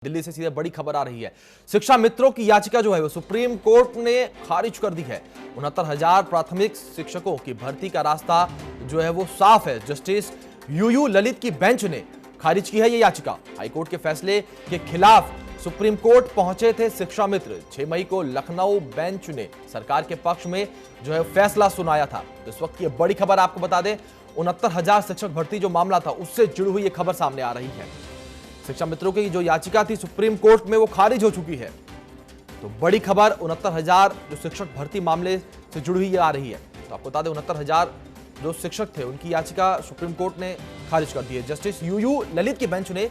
दिल्ली से सीधे बड़ी खबर आ रही है। शिक्षा मित्रों की याचिका जो है वो सुप्रीम कोर्ट ने खारिज कर दी है। 69,000 प्राथमिक शिक्षकों की भर्ती का रास्ता जो है वो साफ है। जस्टिस यूयू ललित की बेंच ने खारिज की है ये याचिका। हाईकोर्ट के फैसले के खिलाफ सुप्रीम कोर्ट पहुंचे थे शिक्षा मित्र। 6 मई को लखनऊ बेंच ने सरकार के पक्ष में जो है फैसला सुनाया था। इस वक्त ये बड़ी खबर आपको बता दें, 69,000 शिक्षक भर्ती जो मामला था उससे जुड़ी हुई ये खबर सामने आ रही है। शिक्षा मित्रों की जो याचिका थी सुप्रीम कोर्ट में वो खारिज हो चुकी है। तो बड़ी खबर 69,000 जो शिक्षक भर्ती मामले से जुड़ी हुई आ रही है। तो आपको बता दें 69,000 जो शिक्षक थे उनकी याचिका सुप्रीम कोर्ट ने खारिज कर दी है। जस्टिस यूयू ललित की बेंच ने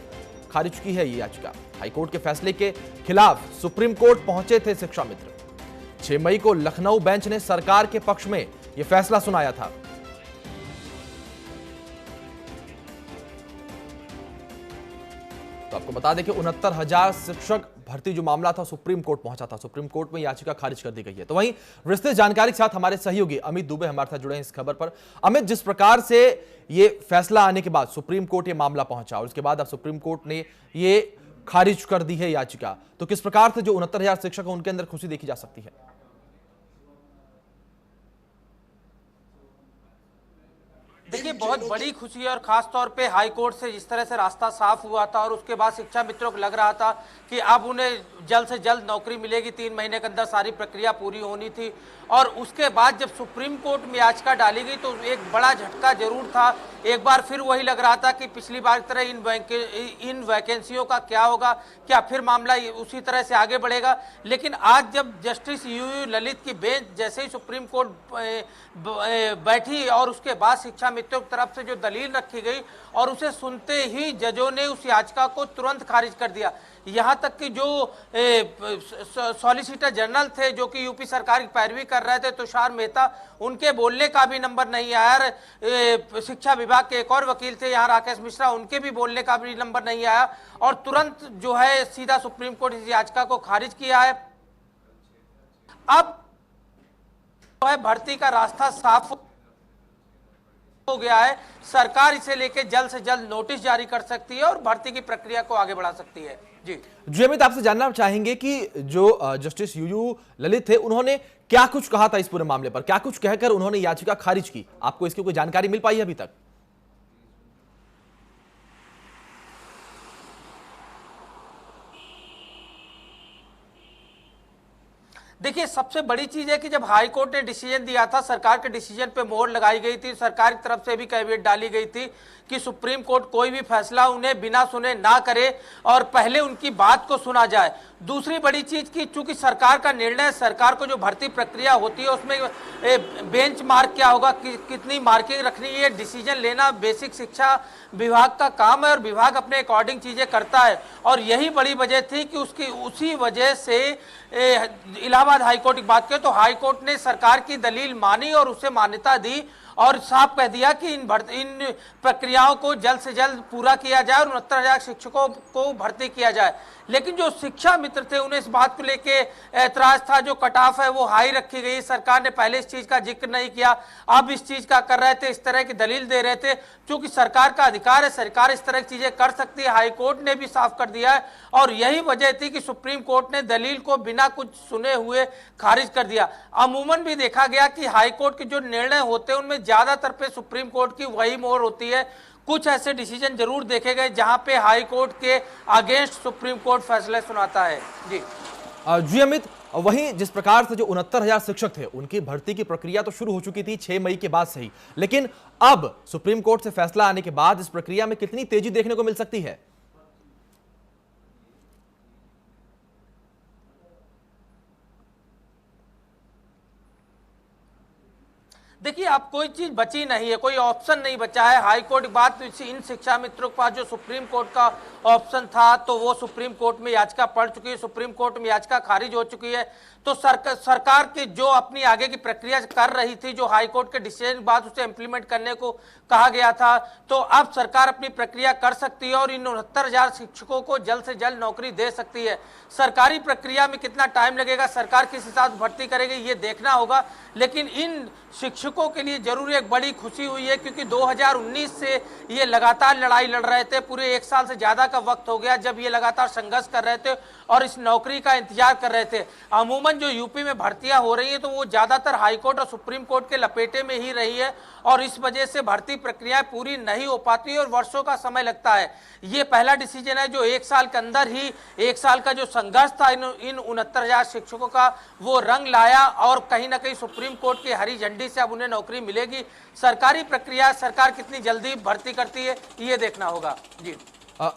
खारिज की है ये याचिका। हाईकोर्ट के फैसले के खिलाफ सुप्रीम कोर्ट पहुंचे थे शिक्षा मित्र। 6 मई को लखनऊ बेंच ने सरकार के पक्ष में यह फैसला सुनाया था। तो आपको बता दें कि 69,000 शिक्षक भर्ती जो मामला था सुप्रीम कोर्ट पहुंचा था। सुप्रीम कोर्ट में याचिका खारिज कर दी गई है। तो वहीं विस्तृत जानकारी के साथ हमारे सहयोगी अमित दुबे हमारे साथ जुड़े हैं इस खबर पर। अमित, जिस प्रकार से ये फैसला आने के बाद सुप्रीम कोर्ट ये मामला पहुंचा और उसके बाद अब सुप्रीम कोर्ट ने ये खारिज कर दी है याचिका, तो किस प्रकार से जो 69,000 शिक्षक हैं उनके अंदर खुशी देखी जा सकती है? देखिए, बहुत बड़ी खुशी है और खास तौर पे हाई कोर्ट से जिस तरह से रास्ता साफ हुआ था और उसके बाद शिक्षा मित्रों को लग रहा था कि अब उन्हें जल्द से जल्द नौकरी मिलेगी, 3 महीने के अंदर सारी प्रक्रिया पूरी होनी थी। और उसके बाद जब सुप्रीम कोर्ट में याचिका डाली गई तो एक बड़ा झटका जरूर था। एक बार फिर वही लग रहा था कि पिछली बार की तरह इन वैकेंसियों का क्या होगा, क्या फिर मामला उसी तरह से आगे बढ़ेगा। लेकिन आज जब जस्टिस यूयू ललित की बेंच जैसे ही सुप्रीम कोर्ट बैठी और उसके बाद शिक्षा मित्रों की तरफ से जो दलील रखी गई और उसे सुनते ही जजों ने उस याचिका को तुरंत खारिज कर दिया। यहाँ तक कि जो सॉलिसिटर जनरल थे जो कि यूपी सरकार की पैरवी कर रहे थे, तुषार मेहता, उनके बोलने का भी नंबर नहीं आया। शिक्षा विभाग के एक और वकील थे यहाँ राकेश मिश्रा, उनके भी बोलने का भी नंबर नहीं आया और तुरंत जो है सीधा सुप्रीम कोर्ट इस याचिका को खारिज किया है। अब जो है भर्ती का रास्ता साफ हो गया है। सरकार इसे लेके जल्द से जल्द नोटिस जारी कर सकती है और भर्ती की प्रक्रिया को आगे बढ़ा सकती है। जी अमित, आपसे जानना चाहेंगे कि जो जस्टिस यूयू ललित थे उन्होंने क्या कुछ कहा था इस पूरे मामले पर, क्या कुछ कहकर उन्होंने याचिका खारिज की? आपको इसकी कोई जानकारी मिल पाई है अभी तक? देखिए, सबसे बड़ी चीज है कि जब हाई कोर्ट ने डिसीजन दिया था, सरकार के डिसीजन पे मोहर लगाई गई थी, सरकार की तरफ से भी कैविएट डाली गई थी कि सुप्रीम कोर्ट कोई भी फैसला उन्हें बिना सुने ना करे और पहले उनकी बात को सुना जाए। दूसरी बड़ी चीज की चूंकि सरकार का निर्णय, सरकार को जो भर्ती प्रक्रिया होती है उसमें बेंच मार्क क्या होगा, कितनी मार्किंग रखनी है, डिसीजन लेना बेसिक शिक्षा विभाग का काम है और विभाग अपने अकॉर्डिंग चीजें करता है। और यही बड़ी वजह थी कि उसी वजह से इलाहाबाद हाईकोर्ट की बात करें तो हाईकोर्ट ने सरकार की दलील मानी और उसे मान्यता दी और साफ कह दिया कि इन प्रक्रियाओं को जल्द से जल्द पूरा किया जाए और 69,000 शिक्षकों को भर्ती किया जाए। लेकिन जो शिक्षा मित्र थे उन्हें इस बात को लेके ऐतराज था, जो कट ऑफ है वो हाई रखी गई। सरकार ने पहले इस चीज का जिक्र नहीं किया, अब इस चीज का कर रहे थे, इस तरह की दलील दे रहे थे। क्योंकि सरकार का अधिकार है, सरकार इस तरह की चीजें कर सकती है, हाईकोर्ट ने भी साफ कर दिया है और यही वजह थी कि सुप्रीम कोर्ट ने दलील को बिना कुछ सुने हुए खारिज कर दिया। अमूमन भी देखा गया कि हाईकोर्ट के जो निर्णय होते हैं उनमें ज्यादातर पे सुप्रीम कोर्ट की वही मोहर होती है। कुछ ऐसे डिसीजन जरूर देखे गए जहां पे हाई कोर्ट के अगेंस्ट सुप्रीम कोर्ट फैसले सुनाता है। जी अमित, वहीं जिस प्रकार से जो 69,000 शिक्षक थे उनकी भर्ती की प्रक्रिया तो शुरू हो चुकी थी 6 मई के बाद से ही, लेकिन अब सुप्रीम कोर्ट से फैसला आने के बाद इस प्रक्रिया में कितनी तेजी देखने को मिल सकती है? देखिए, अब कोई चीज बची नहीं है, कोई ऑप्शन नहीं बचा है। हाई कोर्ट की बात इन शिक्षा मित्रों के पास जो सुप्रीम कोर्ट का ऑप्शन था तो वो सुप्रीम कोर्ट में याचिका पड़ चुकी है, सुप्रीम कोर्ट में याचिका खारिज हो चुकी है। तो सरकार की जो अपनी आगे की प्रक्रिया कर रही थी, जो हाई कोर्ट के डिसीजन के बाद उसे इंप्लीमेंट करने को कहा गया था, तो अब सरकार अपनी प्रक्रिया कर सकती है और इन 69,000 शिक्षकों को जल्द से जल्द नौकरी दे सकती है। सरकारी प्रक्रिया में कितना टाइम लगेगा, सरकार किस हिसाब से भर्ती करेगी ये देखना होगा, लेकिन इन शिक्षकों शिक्षकों के लिए जरूर एक बड़ी खुशी हुई है, क्योंकि 2019 से ये लगातार लड़ाई लड़ रहे थे। पूरे 1 साल से ज्यादा का वक्त हो गया जब ये लगातार संघर्ष कर रहे थे और इस नौकरी का इंतजार कर रहे थे। अमूमन जो यूपी में भर्तियां हो रही हैं तो वो ज्यादातर हाईकोर्ट और सुप्रीम कोर्ट के लपेटे में ही रही है और इस वजह से भर्ती प्रक्रियाएं पूरी नहीं हो पाती और वर्षों का समय लगता है। ये पहला डिसीजन है जो 1 साल के अंदर ही 1 साल का जो संघर्ष था इन 69,000 शिक्षकों का वो रंग लाया और कहीं ना कहीं सुप्रीम कोर्ट की हरी झंडी से अब उन्हें नौकरी मिलेगी। सरकारी प्रक्रिया सरकार कितनी जल्दी भर्ती करती है ये देखना होगा।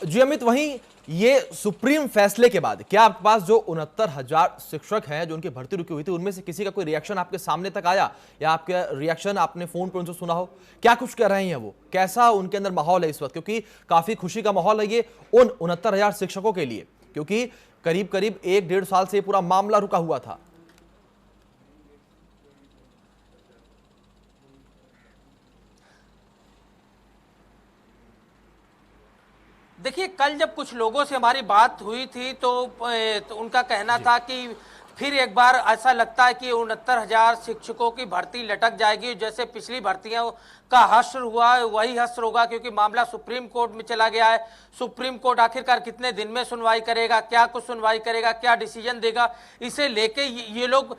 जी अमित, वहीं ये सुप्रीम फैसले के बाद क्या आपके पास जो 69,000 शिक्षक हैं जो उनकी भर्ती रुकी हुई थी उनमें से किसी का कोई रिएक्शन आपके सामने तक आया या आपका रिएक्शन आपने फोन पर उनसे सुना हो? क्या कुछ कर रहे हैं वो, कैसा उनके अंदर माहौल है इस वक्त? क्योंकि काफी खुशी का माहौल है ये उन 69,000 शिक्षकों के लिए, क्योंकि करीब करीब 1-1.5 साल से पूरा मामला रुका हुआ था। देखिए, कल जब कुछ लोगों से हमारी बात हुई थी तो उनका कहना था कि फिर एक बार ऐसा लगता है कि 69,000 शिक्षकों की भर्ती लटक जाएगी। जैसे पिछली भर्तियों का हश्र हुआ वही हश्र होगा, क्योंकि मामला सुप्रीम कोर्ट में चला गया है। सुप्रीम कोर्ट आखिरकार कितने दिन में सुनवाई करेगा, क्या कुछ सुनवाई करेगा, क्या डिसीजन देगा, इसे लेके ये लोग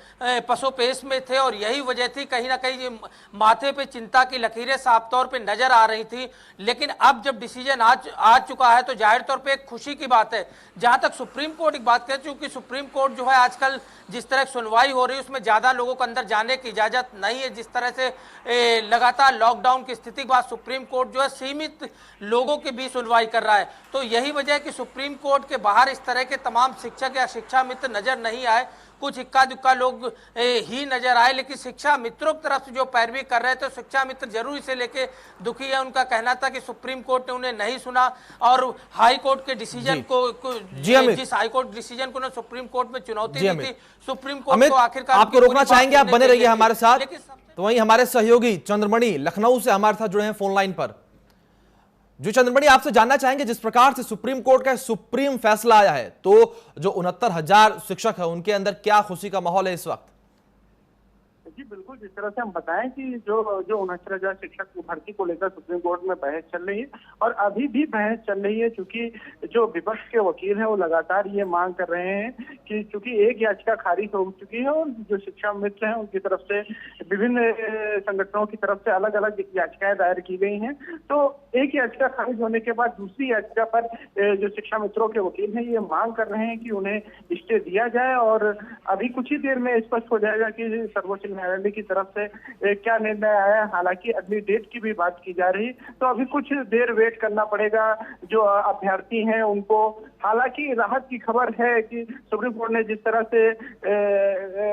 पसोपेश में थे और यही वजह थी। कहीं ना कहीं माथे पे चिंता की लकीरें साफ तौर पे नजर आ रही थी। लेकिन अब जब डिसीजन आ चुका है तो जाहिर तौर पे एक खुशी की बात है। जहां तक सुप्रीम कोर्ट की बात करें, क्योंकि सुप्रीम कोर्ट जो है आजकल जिस तरह सुनवाई हो रही है उसमें ज्यादा लोगों को अंदर जाने की इजाजत नहीं है। जिस तरह से लगातार लॉकडाउन की स्थिति के बाद सुप्रीम कोर्ट जो है सीमित लोगों के बीच सुनवाई कर रहा है, तो यही वजह है कि सुप्रीम कोर्ट के बाहर इस तरह के तमाम शिक्षक या शिक्षा मित्र नजर नहीं आए। कुछ इक्का दुक्का लोग ही नजर आए, लेकिन शिक्षा मित्रों की तरफ से जो पैरवी कर रहे थे शिक्षा मित्र जरूर इसे लेके दुखी है। उनका कहना था कि सुप्रीम कोर्ट ने उन्हें नहीं सुना और हाई कोर्ट के डिसीजन को जिस हाई कोर्ट डिसीजन को सुप्रीम कोर्ट में चुनौती दी थी, सुप्रीम कोर्ट को आखिरकार आपको रोकना चाहेंगे, आप बने रहिए हमारे साथ। तो वहीं हमारे सहयोगी चंद्रमणि लखनऊ से हमारे साथ जुड़े हैं फोन लाइन पर। जो चंद्रमणि, आपसे जानना चाहेंगे जिस प्रकार से सुप्रीम कोर्ट का सुप्रीम फैसला आया है तो जो 69,000 शिक्षक है उनके अंदर क्या खुशी का माहौल है इस वक्त? जी बिल्कुल, जिस तरह से हम बताएं कि जो 69,000 शिक्षक की भर्ती को लेकर सुप्रीम कोर्ट में बहस चल रही है और अभी भी बहस चल रही है, क्योंकि जो विपक्ष के वकील हैं वो लगातार ये मांग कर रहे हैं कि चूंकि एक याचिका खारिज हो चुकी है और जो शिक्षा मित्र हैं उनकी तरफ से विभिन्न संगठनों की तरफ से अलग अलग याचिकाएं दायर की गई हैं, तो एक याचिका खारिज होने के बाद दूसरी याचिका पर जो शिक्षा मित्रों के वकील हैं ये मांग कर रहे हैं कि उन्हें स्टे दिया जाए और अभी कुछ ही देर में स्पष्ट हो जाएगा कि सर्वोच्च न्यायालय की तरफ से क्या निर्णय आया। हालांकि अगली डेट की भी बात की जा रही, तो अभी कुछ देर वेट करना पड़ेगा जो अभ्यर्थी हैं उनको। हालांकि राहत की खबर है कि सुप्रीम कोर्ट ने जिस तरह से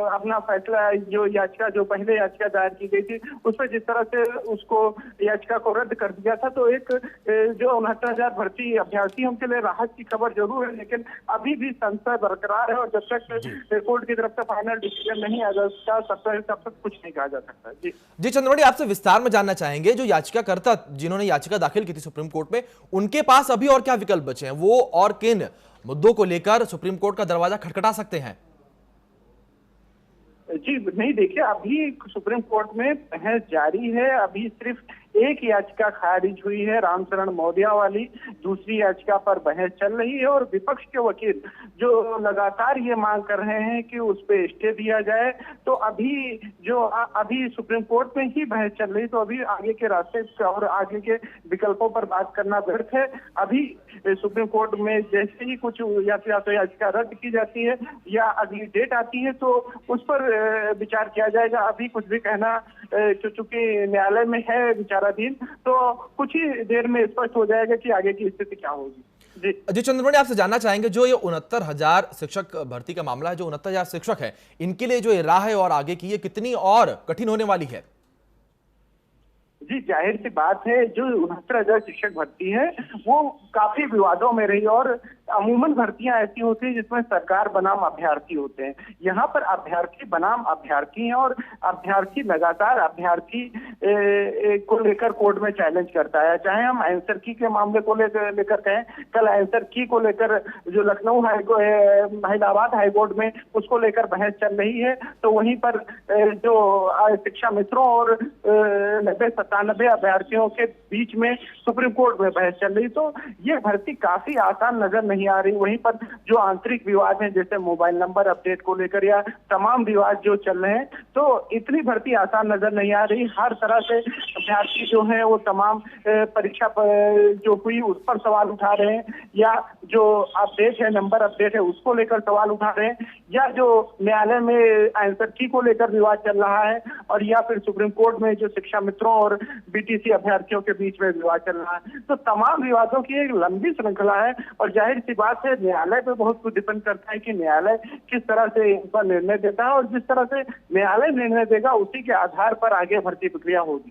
अपना फैसला जो याचिका जो पहले याचिका दायर की गई थी उस पर जिस तरह से उसको याचिका को रद्द कर दिया था, तो एक जो 69,000 भर्ती अभ्यर्थी उनके लिए राहत की खबर जरूर है। लेकिन अभी भी संशय बरकरार है और जब तक कोर्ट की तरफ से फाइनल डिसीजन नहीं आ जाता तब तक कुछ नहीं कहा जा सकता। जी चंद्रमणि, आपसे विस्तार में जानना चाहेंगे जो याचिकाकर्ता जिन्होंने याचिका दाखिल की थी सुप्रीम कोर्ट में, उनके पास अभी और क्या विकल्प बचे हैं? वो और किन मुद्दों को लेकर सुप्रीम कोर्ट का दरवाजा खटखटा सकते हैं? जी नहीं, देखिए अभी सुप्रीम कोर्ट में बहस जारी है। अभी सिर्फ एक याचिका खारिज हुई है रामचरण मौर्या वाली, दूसरी याचिका पर बहस चल रही है और विपक्ष के वकील जो लगातार ये मांग कर रहे हैं कि उस पे स्टे दिया जाए। तो अभी सुप्रीम कोर्ट में ही बहस चल रही, तो अभी आगे के रास्ते और आगे के विकल्पों पर बात करना व्यर्थ है। अभी सुप्रीम कोर्ट में जैसे ही कुछ याचिका रद्द की जाती है या अगली डेट आती है तो उस पर विचार किया जाएगा। अभी कुछ भी कहना चूंकि न्यायालय में है विचाराधीन, तो कुछ ही देर में स्पष्ट हो जाएगा कि आगे की स्थिति क्या होगी। जी चंद्रमणि, आपसे जानना चाहेंगे जो ये 69,000 शिक्षक भर्ती का मामला है, जो 69,000 शिक्षक है, इनके लिए जो ये राह है और आगे की ये कितनी और कठिन होने वाली है? जी जाहिर सी बात है, जो 69,000 शिक्षक भर्ती है वो काफी विवादों में रही और अमूमन भर्तियां ऐसी होती है जिसमें सरकार बनाम अभ्यर्थी होते हैं। यहाँ पर अभ्यर्थी बनाम अभ्यर्थी हैं और अभ्यर्थी लगातार अभ्यर्थी को लेकर कोर्ट में चैलेंज करता है। चाहे हम आंसर की के मामले को लेकर कहें, कल आंसर की को लेकर जो लखनऊ इलाहाबाद हाईकोर्ट में उसको लेकर बहस चल रही है, तो वहीं पर जो शिक्षा मित्रों और 90-97 अभ्यर्थियों के बीच में सुप्रीम कोर्ट में बहस चल रही। तो ये भर्ती काफी आसान नजर नहीं आ रही। वहीं पर जो आंतरिक विवाद हैं, जैसे मोबाइल नंबर अपडेट को लेकर या तमाम विवाद जो चल रहे हैं, तो इतनी भर्ती आसान नजर नहीं आ रही। हर तरह से अभ्यर्थी जो है वो तमाम परीक्षा जो हुई उस पर सवाल उठा रहे हैं, या जो अपडेट है, नंबर अपडेट है, उसको लेकर सवाल उठा रहे हैं, या जो न्यायालय में आंसर की को लेकर विवाद चल रहा है, और या फिर सुप्रीम कोर्ट में जो शिक्षा मित्रों और बीटीसी अभ्यर्थियों के बीच में विवाद चल रहा है। तो तमाम विवादों की एक लंबी श्रृंखला है, और जाहिर सी बात है न्यायालय पे बहुत कुछ डिपेंड करता है कि न्यायालय किस तरह से इन पर निर्णय देता है, और जिस तरह से न्यायालय निर्णय देगा उसी के आधार पर आगे भर्ती प्रक्रिया होगी।